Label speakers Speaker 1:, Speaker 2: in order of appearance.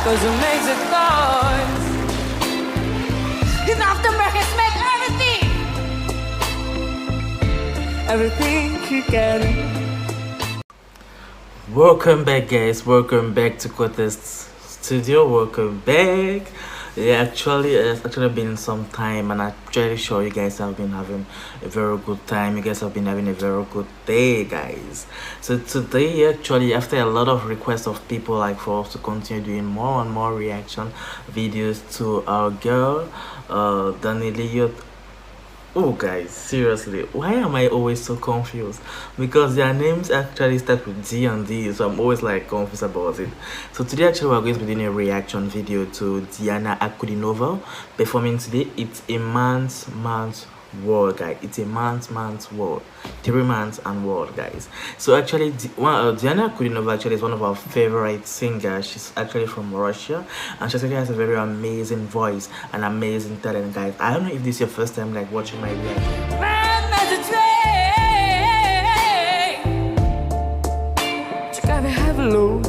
Speaker 1: cause it makes a noise. Enough to make us make everything you can.
Speaker 2: Welcome back, guys. Welcome back to Quotes Studio. Welcome back. Yeah, actually, it's actually been some time, and I'm pretty sure you guys have been having a very good time. You guys have been having a very good day, guys. So today, actually, after a lot of requests of people like for us to continue doing more and more reaction videos to our girl, Daniela. Oh, guys, seriously, why am I always so confused? Because their names actually start with D and D, so I'm always like confused about it. So today, actually, we're going to be doing a reaction video to Diana Ankudinova performing today. It's a man's world, guys. It's a man's world, 3 months and world, guys. So actually, Diana Ankudinova actually is one of our favorite singers. She's actually from Russia, and she actually has a very amazing voice and amazing talent, guys. I don't know if this is your first time like watching my reaction.
Speaker 1: Man, there's a train, you gotta have a load.